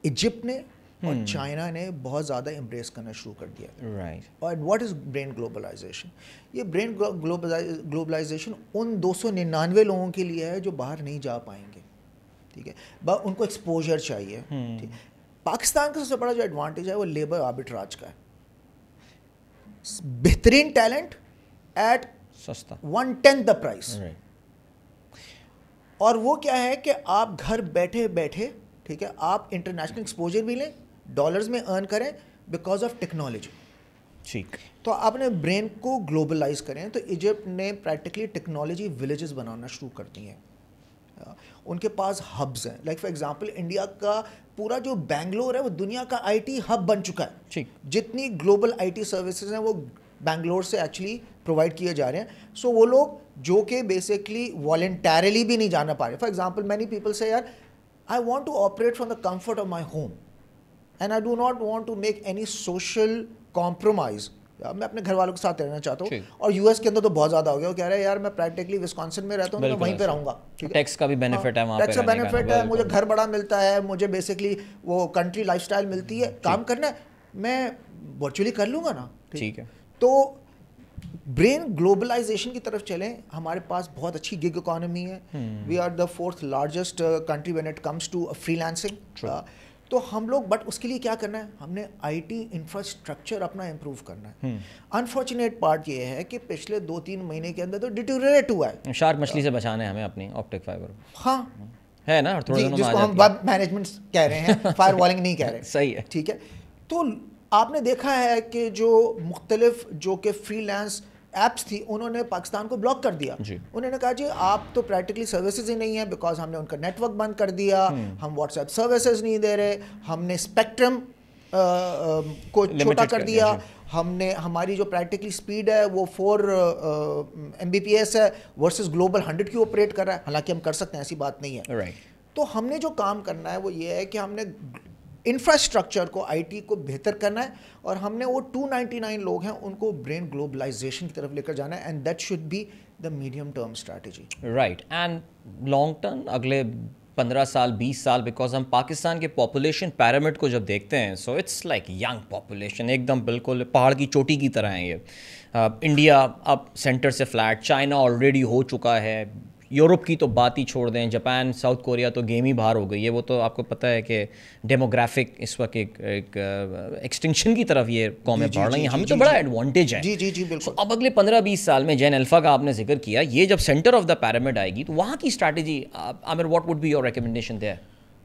ایجپٹ نے اور چائنا نے بہت زیادہ امبریس کرنا شروع کر دیا. اور واٹ از برین گلوبلائزیشن؟ یہ برین گلوبلائزیشن ان 299 لوگوں کے لیے ہے جو باہر نہیں جا پائیں گے. ٹھیک ہے, ان کو ایکسپوجر چاہیے. پاکستان کا سب سے بڑا جو ایڈوانٹیج ہے وہ لیبر آربیٹراج کا ہے. بہترین ٹیلنٹ ایٹ سستا 1/10 دا پرائس. اور وہ کیا ہے کہ آپ گھر بیٹھے بیٹھے, ٹھیک ہے, آپ انٹرنیشنل ایکسپوجر بھی لیں, ڈالرز میں ارن کریں بیکاز آف ٹیکنالوجی. ٹھیک, تو آپ نے برین کو گلوبلائز کریں. تو ایجپٹ نے پریکٹیکلی ٹیکنالوجی ولیجز بنانا شروع کر دی ہیں. ان کے پاس ہبز ہیں, لائک فار ایگزامپل انڈیا کا پورا جو بنگلور ہے وہ دنیا کا IT ہب بن چکا ہے. جتنی گلوبل IT سروسز ہیں وہ بنگلور سے ایکچولی پرووائڈ کیے جا رہے ہیں. سو وہ لوگ جو کہ بیسکلی والنٹیرلی بھی نہیں جانا پا رہے. فار ایگزامپل مینی پیپل سے یار I want to operate from the comfort of my home and I do not want to make any social compromise. میں اپنے گھر والوں کے ساتھ رہنا چاہتا ہوں. اور US کے اندر تو بہت زیادہ ہو گیا. وہ کہہ رہے ہیں یار میں پریکٹیکلی وسکانسن میں رہتا ہوں, میں وہیں پہ رہوں گا. ٹیکس کا بھی بینیفٹ ہے, وہاں پہ ٹیکس کا بینیفٹ ہے, مجھے گھر بڑا ملتا ہے, مجھے بیسکلی وہ کنٹری لائف اسٹائل ملتی ہے. کام کرنا ہے میں ورچولی کر لوں گا نا. ٹھیک ہے, تو برین گلوبلائزیشن کی طرف چلیں. ہمارے پاس بہت اچھی گگ اکانومی ہے. We are the 4th largest country when it comes to freelancing. تو ہم لوگ, بٹ اس کے لیے کیا کرنا ہے, ہم نے IT انفراسٹرکچر اپنا امپروو کرنا ہے. انفارچونیٹ پارٹ یہ ہے کہ پچھلے 2-3 مہینے کے اندر تو ڈیٹیریٹ ہوا ہے. شارک مچھلی سے بچانا ہے ہمیں اپنی آپٹک فائبر. ہاں ہے نا, جس کو ہم ویب مینجمنٹ کہہ رہے ہیں, فائر والنگ نہیں کہہ رہے. صحیح ہے, ٹھیک ہے. تو آپ نے دیکھا ہے کہ جو مختلف جو کہ فری لانس ایپس تھی انہوں نے پاکستان کو بلاک کر دیا. انہوں نے کہا جی آپ تو پریکٹیکلی سروسز ہی نہیں ہیں, بیکاز ہم نے ان کا نیٹ ورک بند کر دیا, ہم واٹس ایپ سروسز نہیں دے رہے, ہم نے اسپیکٹرم کو چھوٹا کر دیا. ہم نے ہماری جو پریکٹیکلی اسپیڈ ہے وہ 4 Mbps ہے ورسز گلوبل 100 کی آپریٹ کر رہا ہے. حالانکہ ہم کر سکتے ہیں, ایسی بات نہیں ہے. تو ہم نے جو کام کرنا ہے وہ یہ ہے کہ ہم نے انفراسٹرکچر کو, آئی ٹی کو بہتر کرنا ہے, اور ہم نے وہ 299 لوگ ہیں ان کو برین گلوبلائزیشن کی طرف لے کر جانا ہے, and that should be the medium term strategy. Right. And long term, اگلے 15 سال 20 سال, بیکاز ہم پاکستان کے پاپولیشن پیرامڈ کو جب دیکھتے ہیں, so it's like young population, ایک دم بالکل پہاڑ کی چوٹی کی طرح ہیں یہ. انڈیا اب سینٹر سے فلیٹ, چائنا آلریڈی ہو چکا ہے, یورپ کی تو بات ہی چھوڑ دیں, جاپان ساؤتھ کوریا تو گیم ہی باہر ہو گئی ہے. وہ تو آپ کو پتہ ہے کہ ڈیموگرافک اس وقت ایک ایکسٹنکشن کی طرف یہ قومیں بڑھ رہی ہیں. ہمیں تو بڑا ایڈوانٹیج ہے. جی جی جی بالکل. اب اگلے 15-20 سال میں جین الفا کا آپ نے ذکر کیا, یہ جب سینٹر آف دا پیرامڈ آئے گی تو وہاں کی strategy, Aamir what would be your recommendation there?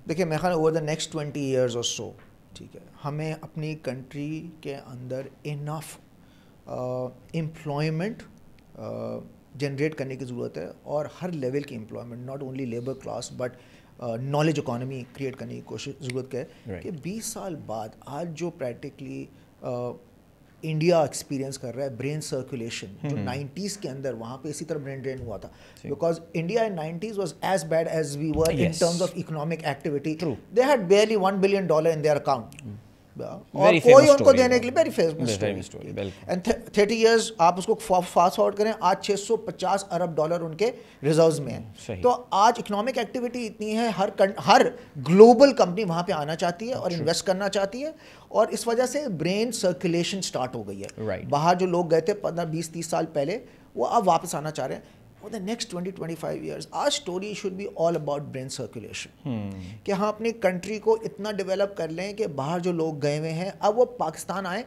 دیکھیے میں خیال اوور دا نیکسٹ 20 ایئرز اور سو, ٹھیک ہے, ہمیں اپنی کنٹری کے اندر انف امپلائمنٹ جنریٹ کرنے کی ضرورت ہے, اور ہر لیول کی employment, not only labour class but knowledge economy create کرنے کی کوشش ضرورت ہے کہ 20 سال بعد آج جو پریکٹیکلی انڈیا ایکسپیرینس کر رہا ہے برین سرکولیشن, جو 90s کے اندر وہاں پہ اسی طرح برین ڈرین ہوا تھا, because India in 90s was as bad as we were in terms of economic activity. They had barely $1 billion in their account, اور کوئی ان کو دینے کے لیے very famous story. And 30 years آپ اس کو فاسٹ فارورڈ کریں, آج $650 ارب ان کے ریزروز میں ہیں. تو آج اکنامک ایکٹیویٹی اتنی ہے, ہر گلوبل کمپنی وہاں پہ آنا چاہتی ہے اور انویسٹ کرنا چاہتی ہے, اور اس وجہ سے برین سرکولیشن اسٹارٹ ہو گئی ہے. باہر جو لوگ گئے تھے 15-20-30 سال پہلے, وہ اب واپس آنا چاہ رہے ہیں. For the next 20-25 years, our story should be all about brain circulation. کہ ہم اپنی کنٹری کو اتنا ڈیولپ کر لیں کہ باہر جو لوگ گئے ہوئے ہیں اب وہ پاکستان آئیں,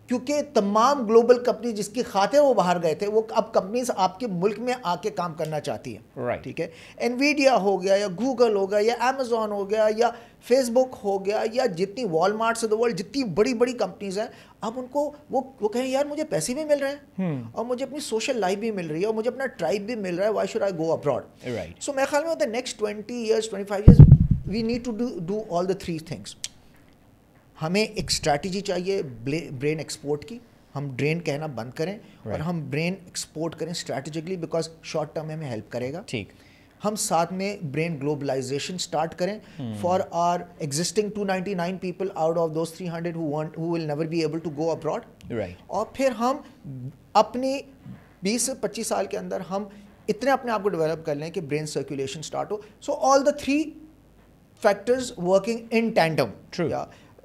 کیونکہ تمام گلوبل کمپنی جس کی خاطر وہ باہر گئے تھے, وہ اب کمپنیز آپ کے ملک میں آ کے کام کرنا چاہتی ہیں. ٹھیک ہے, انویڈیا ہو گیا یا گوگل ہو گیا یا امیزون ہو گیا یا فیس بک ہو گیا یا جتنی والمارٹس آف دا ورلڈ, جتنی بڑی بڑی کمپنیز ہیں, اب ان کو وہ کہیں یار مجھے پیسے بھی مل رہے ہیں اور مجھے اپنی سوشل لائف بھی مل رہی ہے اور مجھے اپنا ٹرائب بھی مل رہا ہے, why should I go abroad. So میرے خیال میں ہوتا ہے next 20 years 25 years we need to do all the 3 things. ہمیں ایک اسٹریٹجی چاہیے برین ایکسپورٹ کی, ہم ڈرین کہنا بند کریں اور ہم برین ایکسپورٹ کریں اسٹریٹجکلی, بیکاز شارٹ ٹرم میں ہمیں ہیلپ کرے گا. ٹھیک, ہم ساتھ میں برین گلوبلائزیشن اسٹارٹ کریں for our existing 299 people out of those 300 who will never be able to go abroad. اور پھر ہم اپنی 20 سے 25 سال کے اندر ہم اتنے اپنے آپ کو ڈیولپ کر لیں کہ brain circulation start who. So all the 3 factors working in tandem.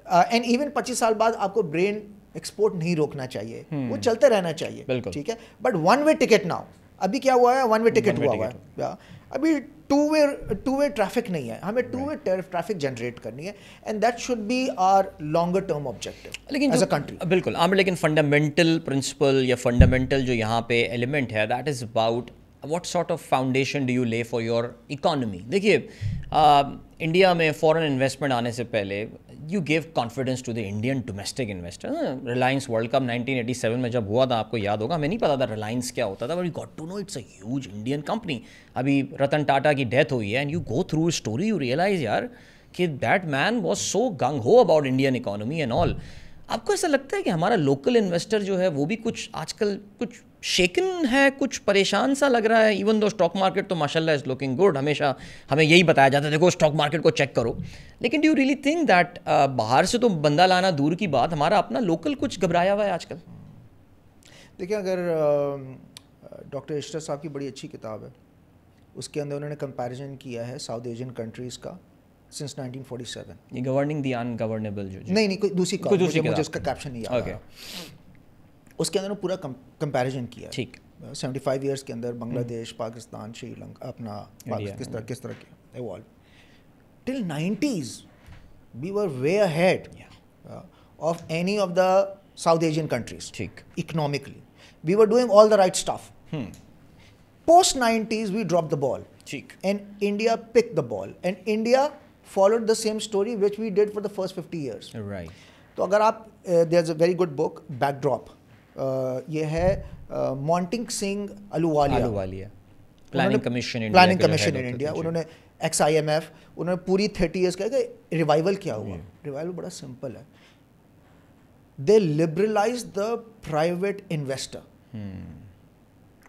And even 25 سال بعد آپ کو برین ایکسپورٹ نہیں روکنا چاہیے, وہ چلتے رہنا چاہیے. ٹھیک ہے, بٹ ون وے ٹکٹ نہ ہو. ابھی کیا ہوا ہے, ون وے ٹکٹ ہوا ہے, ابھی ٹو وے ٹریفک نہیں ہے, ہمیں ٹو وے ٹریفک جنریٹ کرنی ہے, and that should be our longer term objective as a country. بالکل عامر, لیکن فنڈامنٹل پرنسپل یا فنڈامنٹل جو یہاں پہ ایلیمنٹ ہے, that is about what sort of foundation do you lay for your economy. دیکھیے انڈیا میں فورن انویسٹمنٹ آنے سے پہلے you gave confidence to the Indian domestic investor. Reliance World Cup 1987 میں جب ہوا تھا, آپ کو یاد ہوگا, ہمیں نہیں پتا تھا ریلائنس کیا ہوتا تھا, but you got to know it's a huge Indian company. ابھی رتن ٹاٹا کی ڈیتھ ہوئی ہے, and you go through story, you realize یار کہ that man was so gung ho about Indian economy and all. آپ کو ایسا لگتا ہے کہ ہمارا لوکل انویسٹر جو ہے وہ بھی کچھ آج کل کچھ شیکن ہے, کچھ پریشان سا لگ رہا ہے؟ ایون دو اسٹاک مارکیٹ تو ماشاء اللہ از لوکنگ گڈ, ہمیشہ ہمیں یہی بتایا جاتا ہے دیکھو اسٹاک مارکیٹ کو چیک کرو, لیکن do you really think that باہر سے تو بندہ لانا دور کی بات, ہمارا اپنا لوکل کچھ گھبرایا ہوا ہے آج کل؟ دیکھیں, اگر ڈاکٹر اشرف صاحب کی بڑی اچھی کتاب ہے, اس کے اندر انہوں نے کمپیریزن کیا ہے ساؤتھ ایشین کنٹریز کا سنس 1947. یہ گورننگ دی انگورنیبل جو نہیں کوئی دوسری مجھے اس کا کیپشن نہیں یاد. اس کے اندر پورا کمپیریزن کیا. ٹھیک, 75 ایئرس کے اندر بنگلہ دیش, پاکستان, شری لنکا, اپنا کس طرح کیا evolve. Till 90s we were way ahead of any of the South Asian countries. ٹھیک, economically we were doing all the right stuff. Post 90s we dropped the ball. ٹھیک, and India picked the ball, and India followed the same story which we did for the first 50 years. Right. تو اگر آپ there's a very good book, Backdrop, یہ ہے Montek Singh Ahluwalia, planning commission in India. انہوں نے XIMF, انہوں نے پوری 30 ایئرس کہا کہ ریوائول کیا ہوا. ریوائول بڑا سمپل ہے, they liberalize the private investor.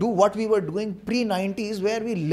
do what we were doing pre-90s where we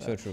So true.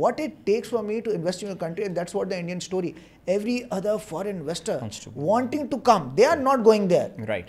what it takes for me to invest in your country, and that's what the Indian story. Every other foreign investor wanting to come, they are not going there. Right.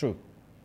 True.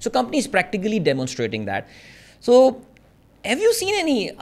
so companies practically demonstrating that. So have you seen any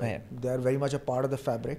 They are very much a part of the fabric.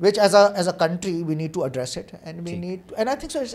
which as a country we need to address it, and we need to, and I think so it's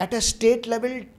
at a state level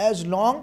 as long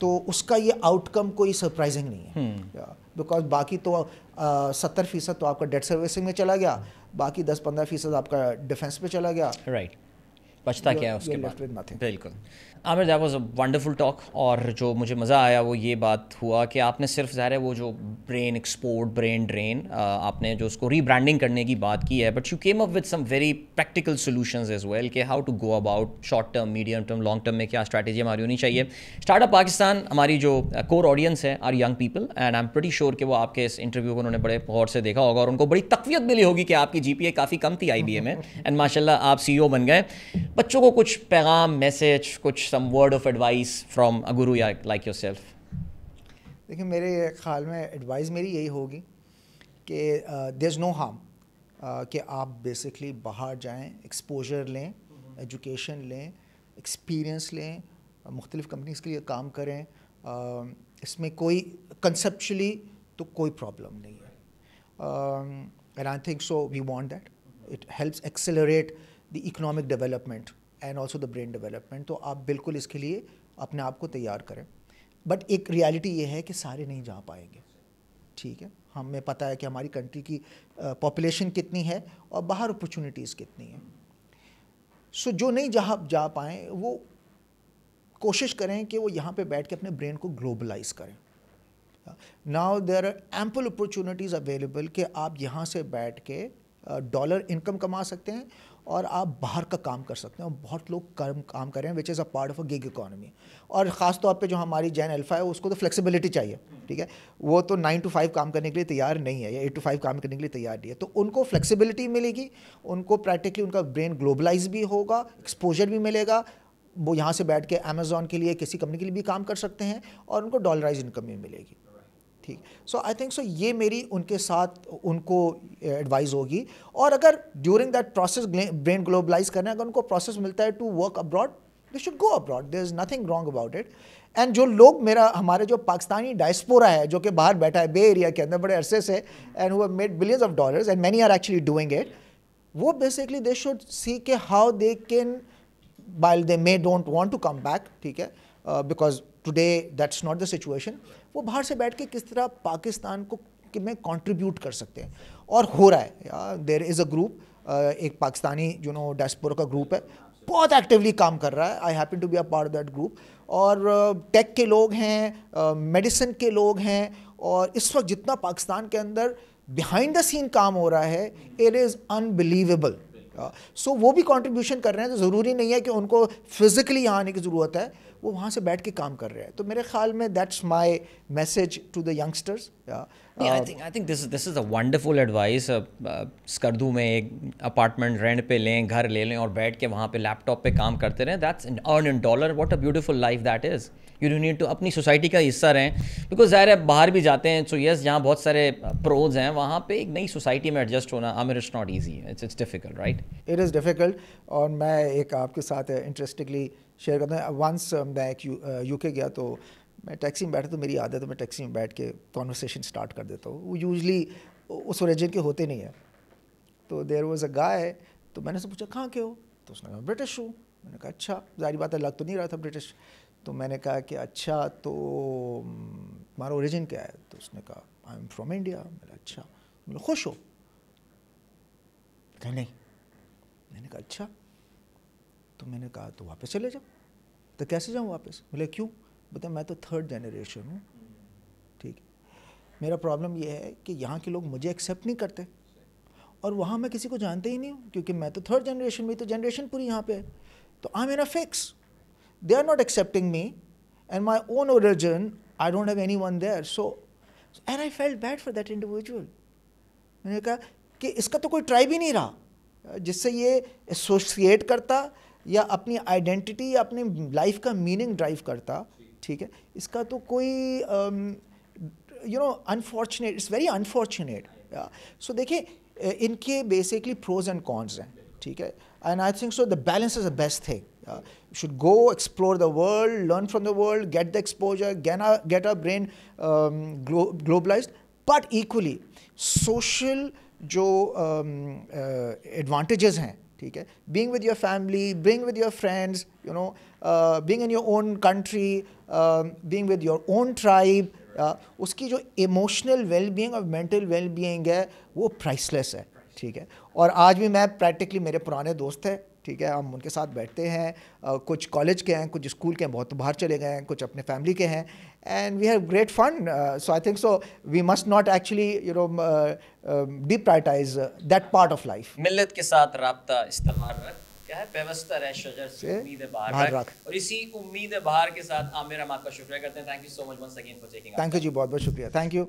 تو اس کا یہ out کم کوئی surprising نہیں ہے, because باقی تو 70% تو آپ کا ڈیٹ سروسنگ میں چلا گیا, باقی 10-15% آپ کا ڈیفینس پہ چلا گیا. رائٹ, بچتا کیا ہے اس کے بعد. بالکل Aamir, that was a wonderful talk. اور جو مجھے مزہ آیا وہ یہ بات ہوا کہ آپ نے صرف ظاہر ہے وہ جو برین ایکسپورٹ برین ڈرین آپ نے جو اس کو ری برانڈنگ کرنے کی بات کی ہے, but you came up with some very practical solutions as well کہ how to go about short term, medium term, long term میں کیا اسٹریٹجی ہماری ہونی چاہیے. اسٹارٹ اپ پاکستان ہماری جو کور آڈینس ہے are young people, and I'm pretty sure کہ وہ آپ کے اس انٹرویو کو انہوں نے بڑے غور سے دیکھا ہوگا اور ان کو بڑی تقویت ملی ہوگی کہ آپ کی جی پی اے کافی کم تھی IBA میں, اینڈ ماشاء اللہ آپ CEO بن گئے. بچوں کو کچھ پیغام, میسج, کچھ some word of advice from a guru یا لائک یور سیلف. دیکھیں میرے خیال میں ایڈوائز میری یہی ہوگی کہ دیر از نو ہارم کہ آپ بیسکلی باہر جائیں, ایکسپوجر لیں, ایجوکیشن لیں, ایکسپیرئنس لیں, مختلف کمپنیز کے لیے کام کریں. اس میں کوئی کنسیپچولی تو کوئی پرابلم نہیں ہے, and I think so we want that. It helps accelerate the economic development and also the brain development. تو آپ بالکل اس کے لیے اپنے آپ کو تیار کریں. بٹ ایک ریالٹی یہ ہے کہ سارے نہیں جا پائیں گے, ٹھیک ہے. ہمیں پتہ ہے کہ ہماری کنٹری کی پاپولیشن کتنی ہے اور باہر اپرچونیٹیز کتنی ہیں. سو جو نہیں جا پائیں وہ کوشش کریں کہ وہ یہاں پہ بیٹھ کے اپنے برین کو گلوبلائز کریں. Now there are ample opportunities available کہ آپ یہاں سے بیٹھ کے ڈالر انکم کما سکتے ہیں اور آپ باہر کا کام کر سکتے ہیں. اور بہت لوگ کام کر رہے ہیں which is a part of a gig economy. اور خاص طور پہ جو ہماری جین الفا ہے اس کو تو فلیکسیبلٹی چاہیے, ٹھیک ہے. وہ تو 9 to 5 کام کرنے کے لیے تیار نہیں ہے یا 8 to 5 کام کرنے کے لیے تیار نہیں ہے. تو ان کو فلیکسیبلٹی ملے گی, ان کو پریکٹیکلی ان کا برین گلوبلائز بھی ہوگا, ایکسپوجر بھی ملے گا. وہ یہاں سے بیٹھ کے امیزون کے لیے کسی کمپنی کے لیے بھی کام کر سکتے ہیں اور ان کو ڈالرائز انکم بھی ملے گی, ٹھیک. سو آئی تھنک سو یہ میری ان کے ساتھ ان کو ایڈوائز ہوگی. اور اگر during that process brain globalize کرنا ہے, اگر ان کو پروسیس ملتا ہے to work abroad, they should go abroad, there is nothing wrong about it. And جو لوگ ہمارے جو پاکستانی ڈائسپورا ہے جو کہ باہر بیٹھا ہے بے ایریا کے اندر بڑے عرصے سے, and who have made billions of dollars and many are actually doing it, وہ بیسکلی دے شوڈ سی کہ how they can, while they may don't want to come back, ٹھیک ہے, because today that's not the situation, وہ باہر سے بیٹھ کے کس طرح پاکستان کو میں کنٹریبیوٹ کر سکتے ہیں. اور ہو رہا ہے. دیر از اے گروپ, ایک پاکستانی ڈائسپورا کا گروپ ہے, بہت ایکٹیولی کام کر رہا ہے. I happen to be a part of that group. اور ٹیک کے لوگ ہیں, میڈیسن کے لوگ ہیں, اور اس وقت جتنا پاکستان کے اندر بیہائنڈ دا سین کام ہو رہا ہے, اٹ از انبلیویبل. سو وہ بھی کنٹریبیوشن کر رہے ہیں. تو ضروری نہیں ہے کہ ان کو فزیکلی یہاں آنے کی ضرورت ہے, وہ وہاں سے بیٹھ کے کام کر رہے ہیں. تو میرے خیال میں that's my message to the youngsters. I think this is a wonderful advice. Skardu میں ایک اپارٹمنٹ رینٹ پہ لیں, گھر لے لیں اور بیٹھ کے وہاں پہ لیپ ٹاپ پہ کام کرتے رہیں. That's earn in dollar. What a beautiful life that is. You don't need to اپنی سوسائٹی کا حصہ رہیں, بیکاز ظاہر ہے باہر بھی جاتے ہیں. سو یس, جہاں بہت سارے پروز ہیں وہاں پہ ایک نئی سوسائٹی میں ایڈجسٹ ہونا, it's not easy, it's difficult, right. It is difficult. اور میں ایک آپ کے ساتھ انٹرسٹنگلی شیئر کرتا ہوں. ونس میں ایک UK گیا تو میں ٹیکسی میں بیٹھا, تو میری عادت ہے میں ٹیکسی میں بیٹھ کے کانورسیشن اسٹارٹ کر دیتا ہوں. وہ یوزلی اس اوریجن کے ہوتے نہیں ہیں. تو دیر واز اے گائے, تو میں نے سے پوچھا کہاں کے ہو, تو اس نے کہا برٹش ہوں. میں نے کہا اچھا, ظاہری بات ہے لگ تو نہیں رہا تھا برٹش. تو میں نے کہا کہ اچھا تو تمہارا اوریجن کیا ہے, تو اس نے کہا آئی ایم فرام انڈیا. میں نے کہا اچھا, میں خوش ہو؟ کہ نہیں. میں نے کہا اچھا. تو میں نے کہا تو واپس چلے جاؤ. تو کیسے جاؤں واپس؟ بولے کیوں؟ بتا میں تو 3rd جنریشن ہوں, ٹھیک ہے. میرا پرابلم یہ ہے کہ یہاں کے لوگ مجھے ایکسیپٹ نہیں کرتے, اور وہاں میں کسی کو جانتے ہی نہیں ہوں, کیونکہ میں تو 3rd جنریشن میں, تو جنریشن پوری یہاں پہ ہے. تو I am in a fix. They are not accepting me, and my own origin, I don't have anyone there. So and I felt bad for that individual. میں نے کہا کہ اس کا تو کوئی ٹرائب ہی نہیں رہا جس سے یہ ایسوسیٹ کرتا یا اپنی آئیڈینٹی یا اپنی لائف کا میننگ ڈرائیو کرتا, ٹھیک ہے. اس کا تو کوئی انفارچونیٹ, اٹس ویری انفارچونیٹ. سو دیکھیں ان کے بیسکلی پروز اینڈ کونز ہیں, ٹھیک ہے. And I think so the balance is the best thing. You should go explore the world, learn from the world, get the exposure, get our brain globalized, but equally social جو advantages ہیں ٹھیک ہے. Being with your family, being with your friends, you know, being in your own country, being with your own tribe, اس کی جو emotional well being اور mental well being ہے وہ پرائس لیس ہے. ٹھیک ہے. اور آج بھی میں پریکٹیکلی, میرے پرانے دوست ہیں, ٹھیک ہے, ہم ان کے ساتھ بیٹھتے ہیں, کچھ کالج کے ہیں, کچھ اسکول کے ہیں, بہت باہر چلے گئے ہیں, کچھ اپنے فیملی کے ہیں, and we have great fun. So I think so we must not actually you know deprioritize that part of life. Millat کے ساتھ رابطہ استوار رکھ, کیا ہے, پیوستہ رہ شجر سے امید بہار رکھ. اور اسی امید بہار کے ساتھ عامر ہم آپ کا شکریہ کرتے ہیں. Thank you so much once again for taking. Thank you جی, بہت بہت شکریہ. Thank you.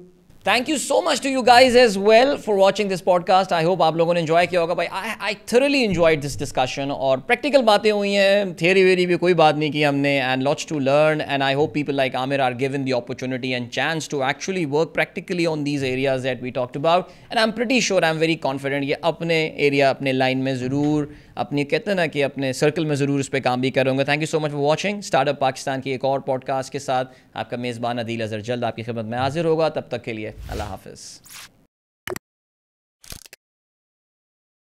Thank you so much to you guys as well for watching this podcast. I hope آپ لوگوں نے enjoy کیا ہوگا. بھائی I thoroughly enjoyed this discussion, اور practical باتیں ہوئی ہیں, theory ویری بھی کوئی بات نہیں کی ہم نے, and lots to learn, and I hope people like Amir are given the opportunity and chance to actually work practically on these areas that we talked about, and I'm pretty sure, I'm very confident یہ اپنے area, اپنے line میں ضرور, اپنی کہتے ہیں نا کہ اپنے سرکل میں ضرور اس پہ کام بھی کروں گا. Thank you so much for watching. Start up Pakistan کی ایک اور پوڈ کاسٹ کے ساتھ آپ کا میزبان عدیل اظہر جلد آپ کی خدمت میں حاضر ہوگا. تب تک کے لیے اللہ حافظ.